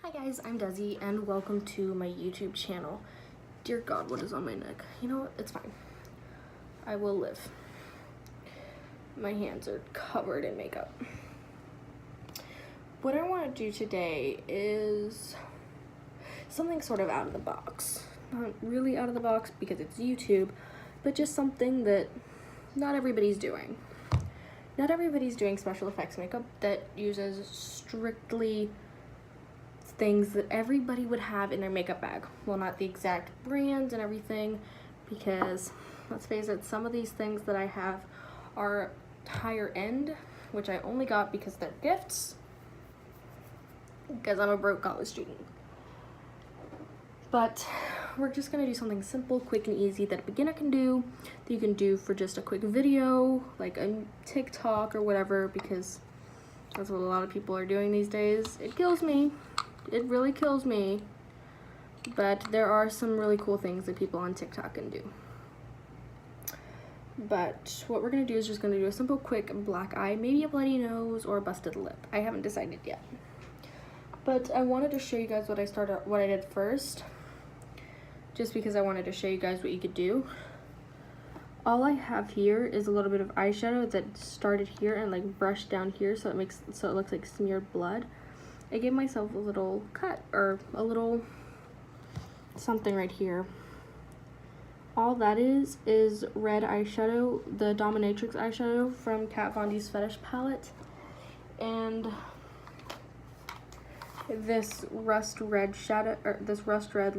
Hi guys, I'm Desi and welcome to my YouTube channel. Dear God, what is on my neck? You know what? It's fine. I will live. My hands are covered in makeup. What I want to do today is something sort of out of the box. Not really out of the box because it's YouTube, but just something that not everybody's doing. Not everybody's doing special effects makeup that uses strictly things that everybody would have in their makeup bag. Well, not the exact brands and everything, because let's face it, some of these things that I have are higher end, which I only got because they're gifts, because I'm a broke college student. But we're just gonna do something simple, quick, and easy that a beginner can do, that you can do for just a quick video, like a TikTok or whatever, because that's what a lot of people are doing these days. It kills me. It really kills me. But there are some really cool things that people on TikTok can do. But what we're gonna do is just gonna do a simple, quick black eye, maybe a bloody nose or a busted lip. I haven't decided yet. But I wanted to show you guys what I did first, just because I wanted to show you guys what you could do. All I have here is a little bit of eyeshadow that started here and like brushed down here, so it looks like smeared blood. I gave myself a little cut, or a little something right here. All that is red eyeshadow, the Dominatrix eyeshadow from Kat Von D's Fetish palette, and this rust red shadow, or this rust red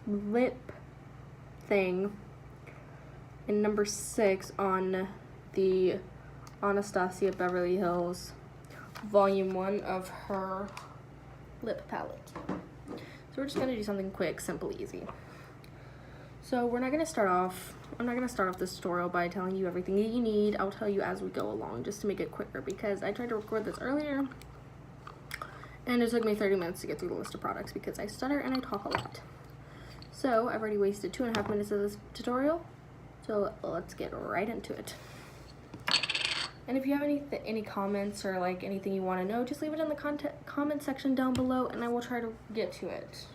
lip thing in number 6 on the Anastasia Beverly Hills volume 1 of her lip palette. So we're just gonna do something quick, simple, easy. So I'm not gonna start off this tutorial by telling you everything that you need. I'll tell you as we go along, just to make it quicker, because I tried to record this earlier and it took me 30 minutes to get through the list of products because I stutter and I talk a lot. So I've already wasted 2.5 minutes of this tutorial, so let's get right into it. And if you have any comments or like anything you want to know, just leave it in the comment section down below and I will try to get to it.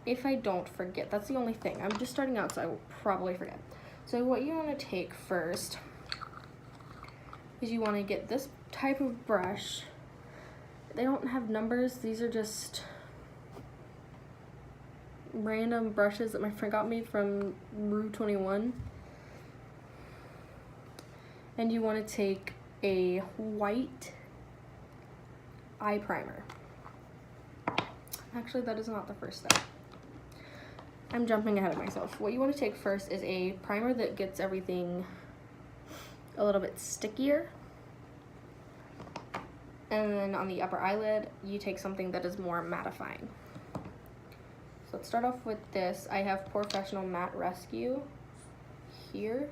If I don't forget, that's the only thing. I'm just starting out, so I will probably forget. So what you want to take first is you want to get this type of brush. They don't have numbers. These are just random brushes that my friend got me from Rue 21. And you want to take a white eye primer. Actually, that is not the first step. I'm jumping ahead of myself. What you want to take first is a primer that gets everything a little bit stickier. And then on the upper eyelid, you take something that is more mattifying. So let's start off with this. I have Professional Matte Rescue here.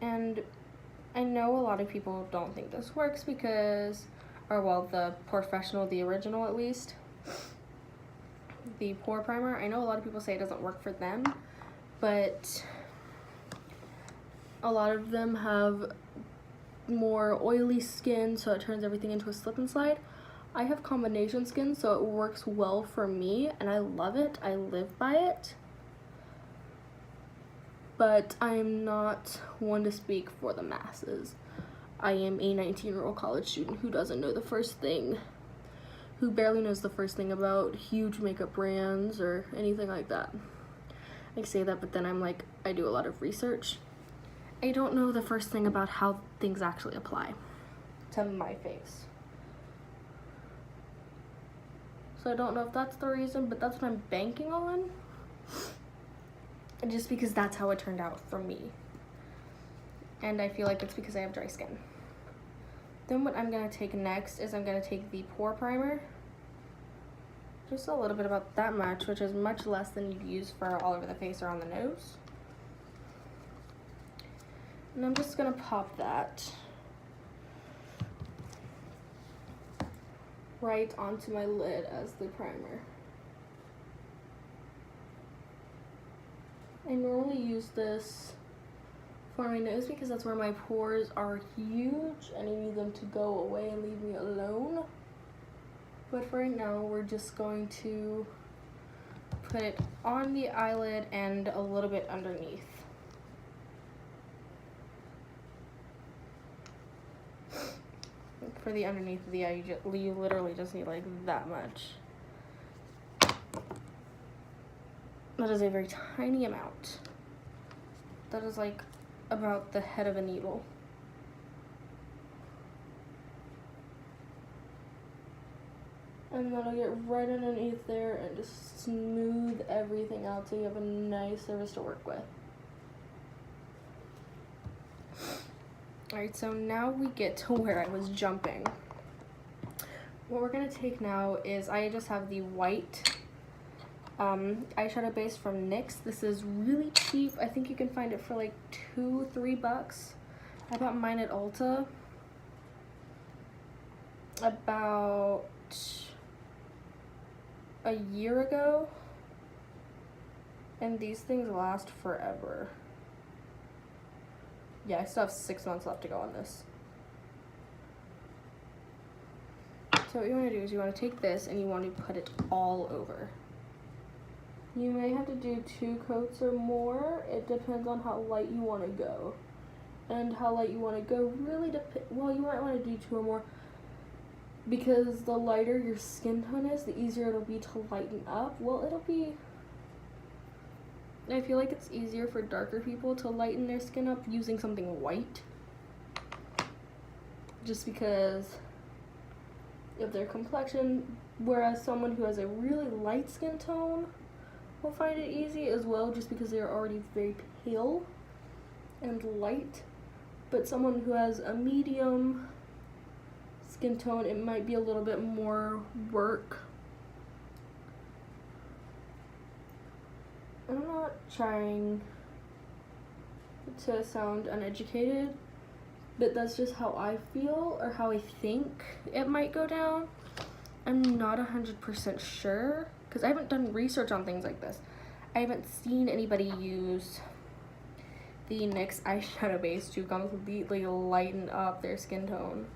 And I know a lot of people don't think this works because, or well, the Professional, the original at least, the pore primer, I know a lot of people say it doesn't work for them, but a lot of them have more oily skin, so it turns everything into a slip and slide. I have combination skin, so it works well for me, and I love it. I live by it. But I'm not one to speak for the masses. I am a 19-year-old college student who doesn't know the first thing, who barely knows the first thing about huge makeup brands or anything like that. I say that, but then I'm like, I do a lot of research. I don't know the first thing about how things actually apply to my face. So I don't know if that's the reason, but that's what I'm banking on. Just because that's how it turned out for me. And I feel like it's because I have dry skin. Then what I'm gonna take next is I'm gonna take the pore primer. Just a little bit about that much, which is much less than you'd use for all over the face or on the nose. And I'm just gonna pop that right onto my lid as the primer. I normally use this for my nose because that's where my pores are huge and I need them to go away and leave me alone. But for right now, we're just going to put it on the eyelid and a little bit underneath. For the underneath of the eye, you literally just need like that much. That is a very tiny amount. That is like about the head of a needle. And that'll get right underneath there and just smooth everything out so you have a nice surface to work with. Alright, so now we get to where I was jumping. What we're going to take now is, I just have the white eyeshadow base from NYX. This is really cheap. I think you can find it for like $2-3. I bought mine at Ulta about a year ago. And these things last forever. Yeah, I still have 6 months left to go on this. So what you want to do is you want to take this and you want to put it all over. You may have to do 2 coats or more. It depends on how light you want to go. And how light you want to go really depends. Well, you might want to do 2 or more, because the lighter your skin tone is, the easier it'll be to lighten up. Well, it'll be... I feel like it's easier for darker people to lighten their skin up using something white. Just because of their complexion. Whereas someone who has a really light skin tone will find it easy as well, just because they're already very pale and light. But someone who has a medium skin tone, it might be a little bit more work. I'm not trying to sound uneducated, but that's just how I feel, or how I think it might go down. I'm not 100% sure, because I haven't done research on things like this. I haven't seen anybody use the NYX eyeshadow base to completely lighten up their skin tone.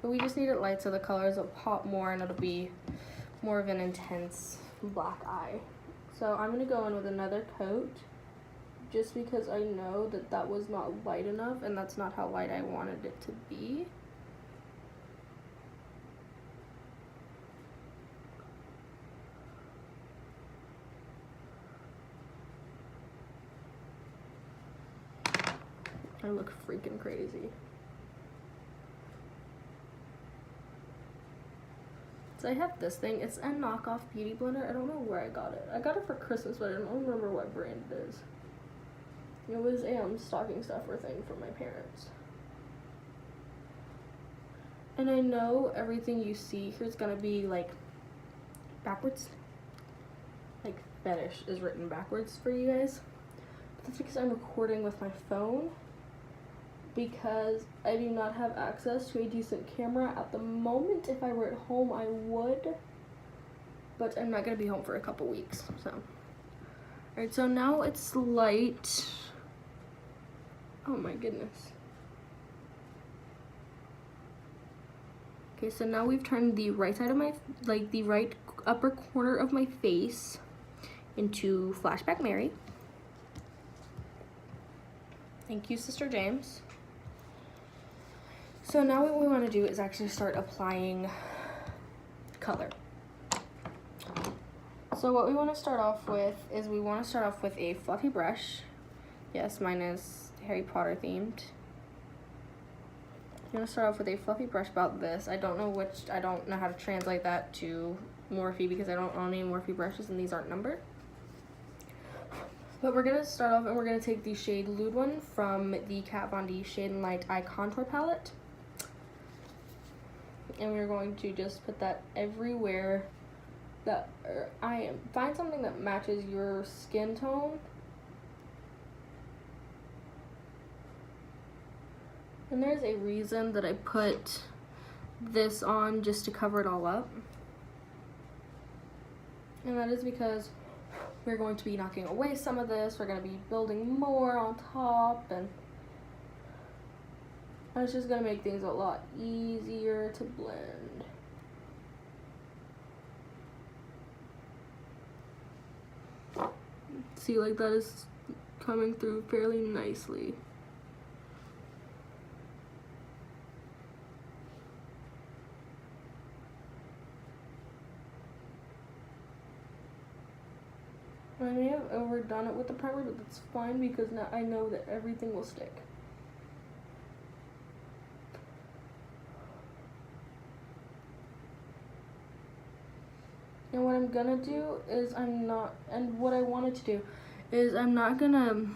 But we just need it light so the colors will pop more and it'll be more of an intense black eye. So I'm going to go in with another coat, just because I know that that was not light enough, and that's not how light I wanted it to be. I look freaking crazy. So I have this thing. It's a knockoff beauty blender. I don't know where I got it. I got it for Christmas, but I don't remember what brand it is. It was a stocking stuffer thing for my parents. And I know everything you see here is gonna be like backwards. Like fetish is written backwards for you guys. But that's because I'm recording with my phone, because I do not have access to a decent camera at the moment. If I were at home, I would, but I'm not gonna be home for a couple weeks, so. Alright, so now it's light. Oh my goodness. Okay, so now we've turned the right side of my, like the right upper corner of my face into Flashback Mary. Thank you, Sister James. So now what we want to do is actually start applying color. So what we want to start off with is we want to start off with a fluffy brush. Yes, mine is Harry Potter themed. I'm going to start off with a fluffy brush about this. I don't know how to translate that to Morphe, because I don't own any Morphe brushes and these aren't numbered. But we're going to start off and we're going to take the shade Lewd One from the Kat Von D Shade and Light Eye Contour Palette. And we're going to just put that everywhere that find something that matches your skin tone. And there's a reason that I put this on, just to cover it all up. And that is because we're going to be knocking away some of this. We're going to be building more on top, and it's just going to make things a lot easier to blend. See, like that is coming through fairly nicely. I may have overdone it with the primer, but that's fine because now I know that everything will stick. And what I'm gonna do is what I wanted to do is I'm not gonna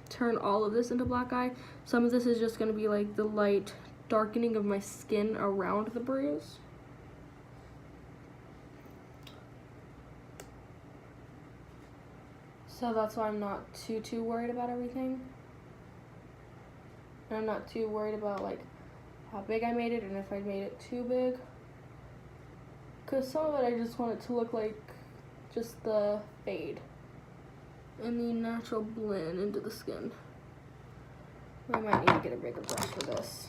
turn all of this into black eye. Some of this is just gonna be like the light darkening of my skin around the bruise. So that's why I'm not too worried about everything. And I'm not too worried about like how big I made it and if I made it too big. Because some of it I just want it to look like just the fade and the natural blend into the skin. I might need to get a bigger brush for this.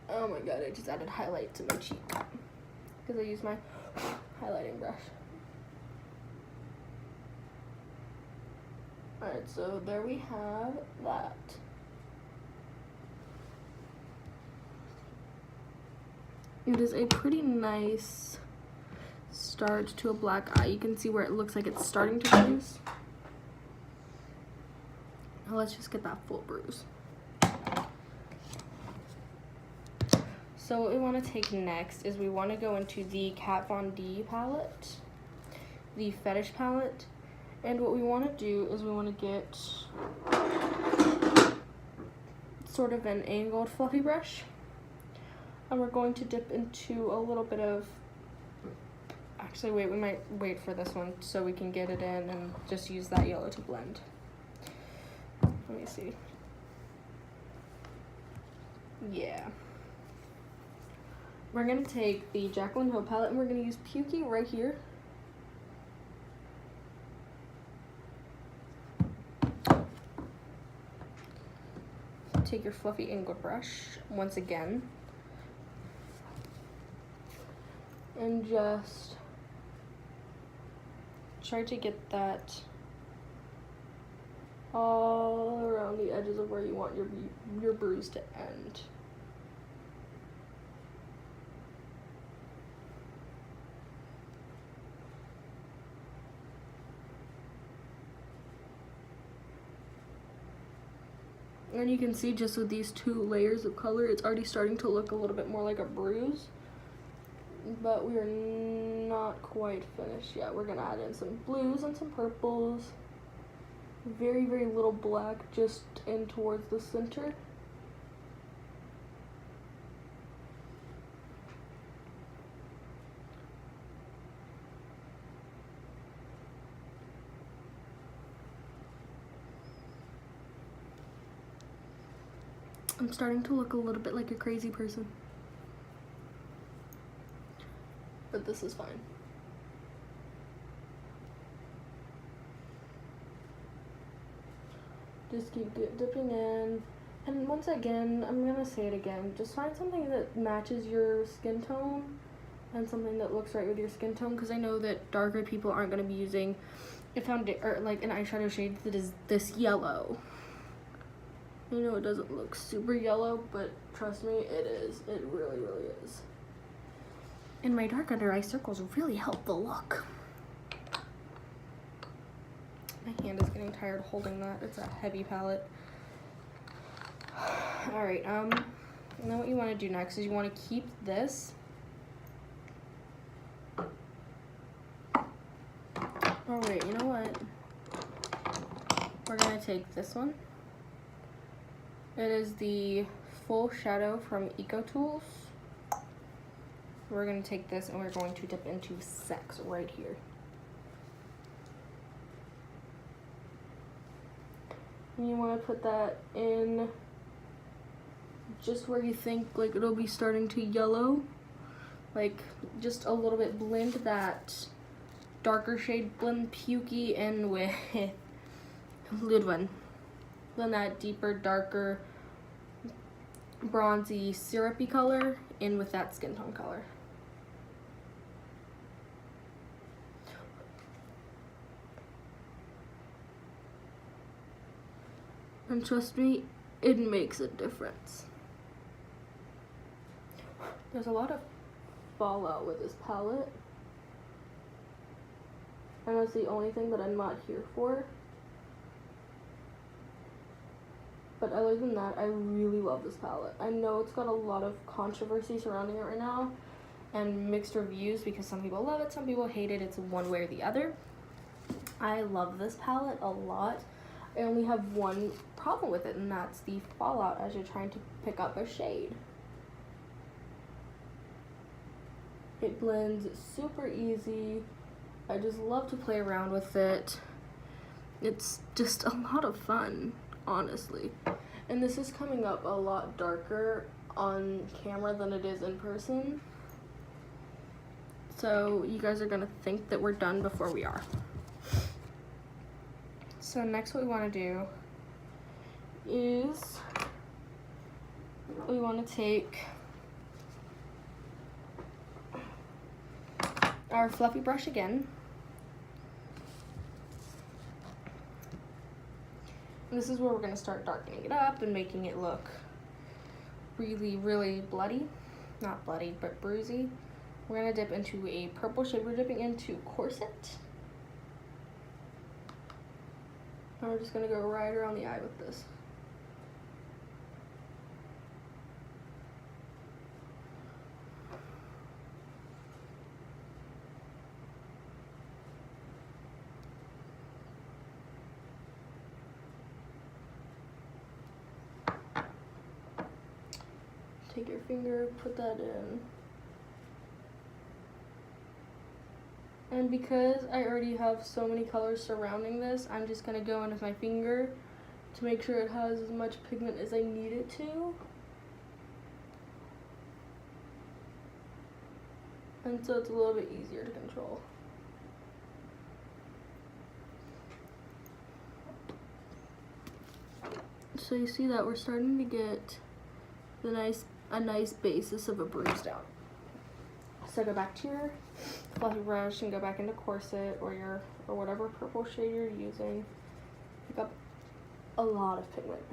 Oh my god, I just added highlight to my cheek because I used my highlighting brush. Alright, so there we have that. It is a pretty nice start to a black eye. You can see where it looks like it's starting to bruise. Now let's just get that full bruise. So what we want to take next is we want to go into the Kat Von D palette, the Fetish palette, and what we want to do is we want to get sort of an angled fluffy brush, and we're going to dip into a little bit of, actually wait, we might wait for this one so we can get it in and just use that yellow to blend. Let me see. Yeah. We're going to take the Jaclyn Hill palette and we're going to use Pukey right here. Take your fluffy angled brush once again and just try to get that all around the edges of where you want your bruise to end. And you can see just with these 2 layers of color, it's already starting to look a little bit more like a bruise. But we are not quite finished yet. We're gonna add in some blues and some purples. Very, very little black just in towards the center. I'm starting to look a little bit like a crazy person. But this is fine. Just keep dipping in. And once again, I'm gonna say it again, just find something that matches your skin tone and something that looks right with your skin tone, because I know that darker people aren't gonna be using a foundation or like an eyeshadow shade that is this yellow. I know it doesn't look super yellow, but trust me, it is. It really, really is. And my dark under eye circles really help the look. My hand is getting tired holding that. It's a heavy palette. Alright, now what you want to do next is you want to keep this. Oh wait, you know what? We're going to take this one. It is the Full Shadow from EcoTools. We're going to take this and we're going to dip into Sex right here. And you want to put that in just where you think like it'll be starting to yellow. Like just a little bit, blend that darker shade, blend Pukey in with Ludwig. Blend that deeper, darker, bronzy, syrupy color in with that skin tone color. And trust me, it makes a difference. There's a lot of fallout with this palette, and that's the only thing that I'm not here for. But other than that, I really love this palette. I know it's got a lot of controversy surrounding it right now and mixed reviews because some people love it, some people hate it. It's one way or the other. I love this palette a lot. I only have one problem with it, and that's the fallout as you're trying to pick up a shade. It blends super easy. I just love to play around with it. It's just a lot of fun, honestly. And this is coming up a lot darker on camera than it is in person. So you guys are gonna think that we're done before we are. So next what we wanna do is we wanna take our fluffy brush again. And this is where we're gonna start darkening it up and making it look really, really bloody. Not bloody, but bruisey. We're gonna dip into a purple shade. We're dipping into Corset. And we're just gonna go right around the eye with this. Take your finger, put that in. And because I already have so many colors surrounding this, I'm just gonna go in with my finger to make sure it has as much pigment as I need it to. And so it's a little bit easier to control. So you see that we're starting to get a nice basis of a bruise down. So go back to your fluffy brush and go back into Corset or whatever purple shade you're using. Pick up a lot of pigment.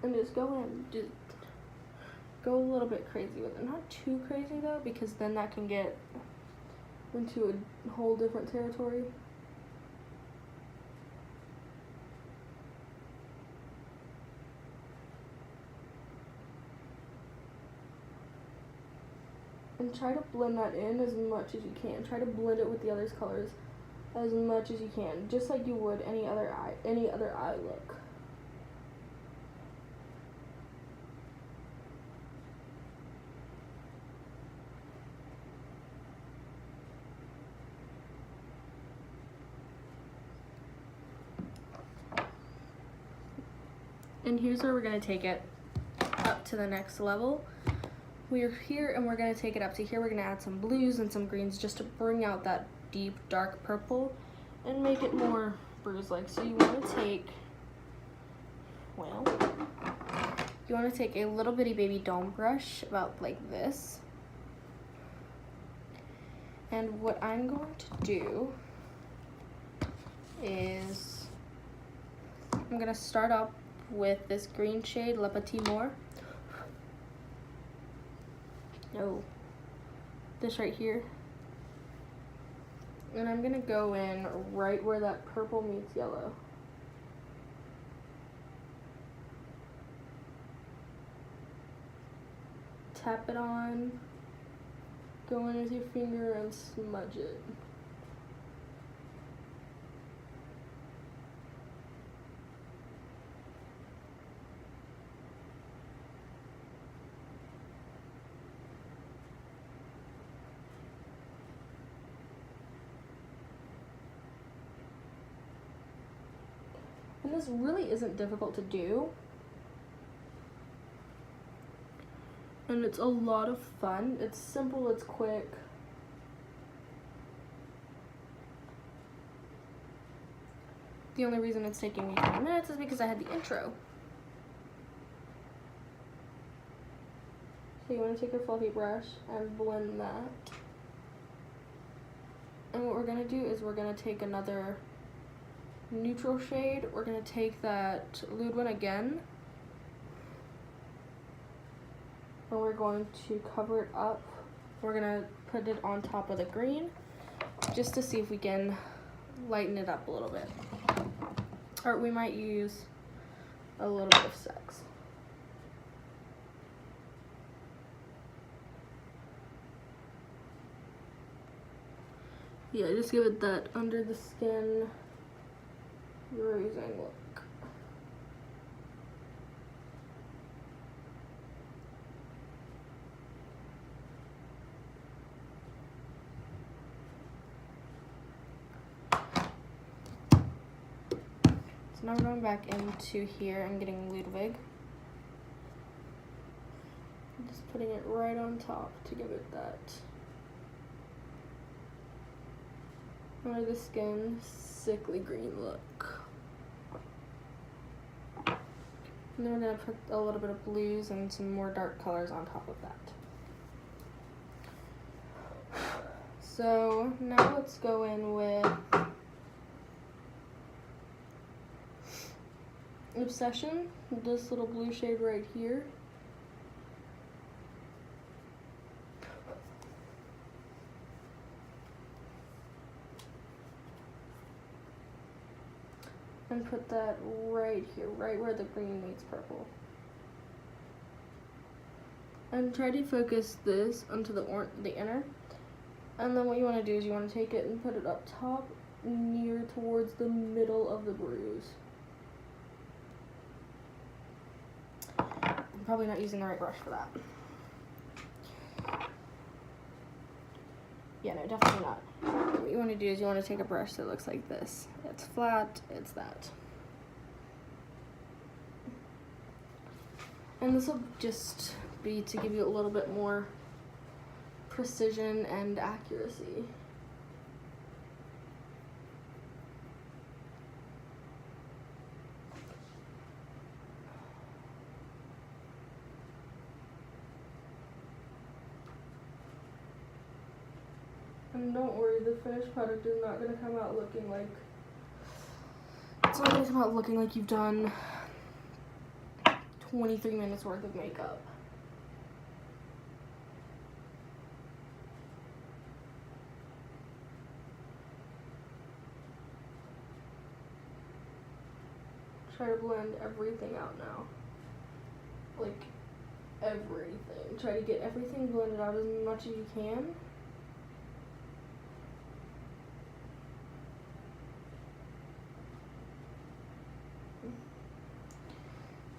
And just go in. Just go a little bit crazy with it. Not too crazy though, because then that can get into a whole different territory. And try to blend that in as much as you can. Try to blend it with the other colors as much as you can, just like you would any other eye look. And here's where we're gonna take it up to the next level. We're here and we're gonna take it up to here. We're gonna add some blues and some greens just to bring out that deep dark purple and make it more bruise-like. So you wanna take, you wanna take a little bitty baby dome brush about like this. And what I'm going to do is I'm gonna start up with this green shade, Le Petit Mort. No, this right here. And I'm gonna go in right where that purple meets yellow. Tap it on, go in with your finger and smudge it. And this really isn't difficult to do. And it's a lot of fun. It's simple, it's quick. The only reason it's taking me 20 minutes is because I had the intro. So you want to take a fluffy brush and blend that. And what we're going to do is we're going to take another neutral shade. We're going to take that Lewd one again. And we're going to cover it up. We're going to put it on top of the green just to see if we can lighten it up a little bit. Or we might use a little bit of sex. Yeah, just give it that under the skin bruising look. So now we're going back into here. I'm getting Ludwig. I'm just putting it right on top to give it that under the skin, sickly green look. And then we're going to put a little bit of blues and some more dark colors on top of that. So now let's go in with Obsession, this little blue shade right here. And put that right here, right where the green meets purple. And try to focus this onto the inner. And then what you want to do is you want to take it and put it up top, near towards the middle of the bruise. I'm probably not using the right brush for that. Yeah, no, definitely not. What you want to do is you want to take a brush that looks like this. It's flat, it's that. And this will just be to give you a little bit more precision and accuracy. And don't worry, the finished product is not going to come out looking like, it's not going to come out looking like you've done 23 minutes worth of makeup. Try to blend everything out now. Like, everything. Try to get everything blended out as much as you can.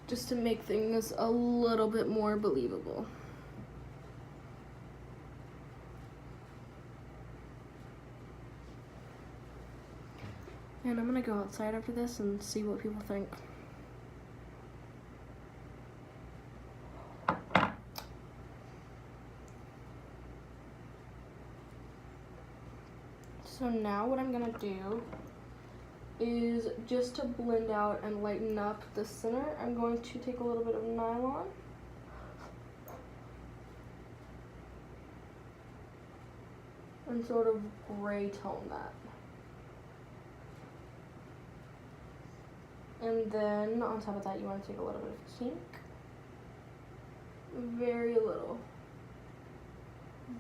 Just to make things a little bit more believable. And I'm gonna go outside after this and see what people think. So now what I'm gonna do is just to blend out and lighten up the center, I'm going to take a little bit of nylon and sort of gray tone that. And then on top of that, you want to take a little bit of pink, very little,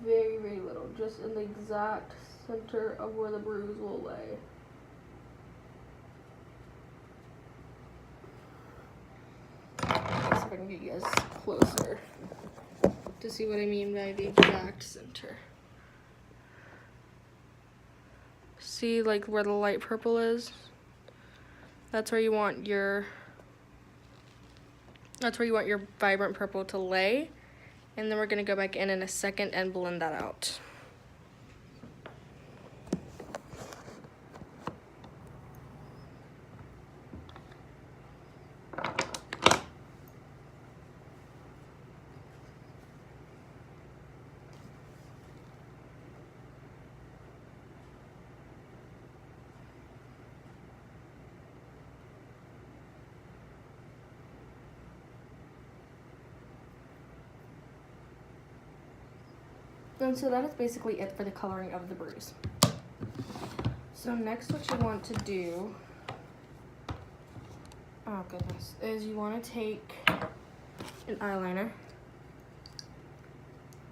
very, very little, just in the exact center of where the bruise will lay. If I can get you guys closer to see what I mean by the exact center. See, like where the light purple is? That's where you want your vibrant purple to lay. And then we're gonna go back in a second and blend that out. And so that is basically it for the coloring of the bruise. So next what you want to do, oh goodness, is you want to take an eyeliner,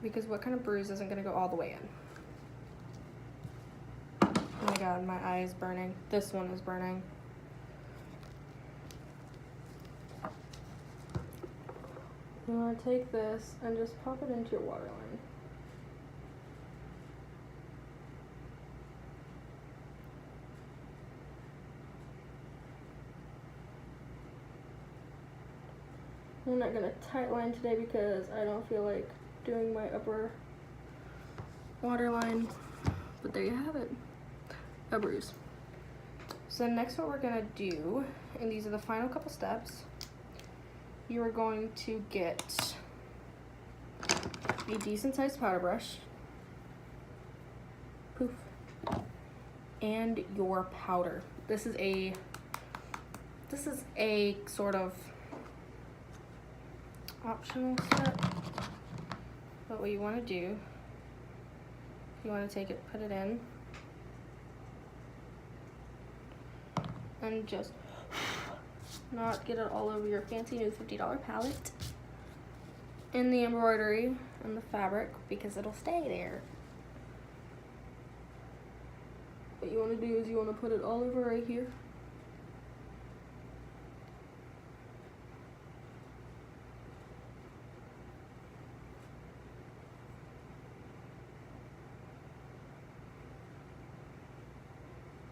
because what kind of bruise isn't going to go all the way in? Oh my god, my eye is burning. This one is burning. You want to take this and just pop it into your waterline. I'm not gonna tight line today because I don't feel like doing my upper waterline, but there you have it, a bruise. So next what we're gonna do, and these are the final couple steps, you are going to get a decent sized powder brush, poof, and your powder. This is a sort of optional step, but what you want to do, you want to take it, put it in, and just not get it all over your fancy new $50 palette in the embroidery and the fabric, because it'll stay there. What you want to do is you want to put it all over right here.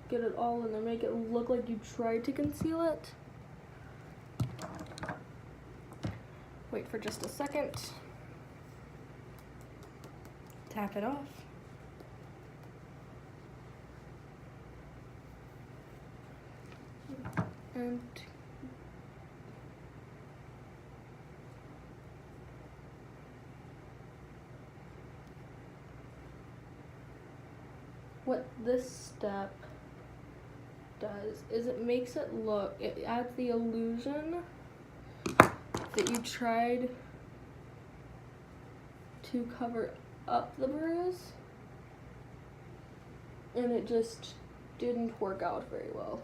Get it all in there, make it look like you tried to conceal it. Wait for just a second. Tap it off. And what this step does is it makes it look, it adds the illusion that you tried to cover up the bruise and it just didn't work out very well.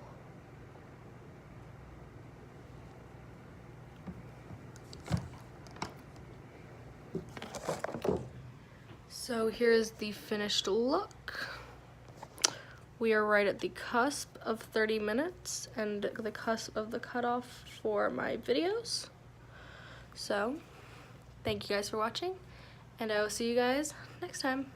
So here's the finished look. We are right at the cusp of 30 minutes and the cusp of the cutoff for my videos. So, thank you guys for watching, and I will see you guys next time.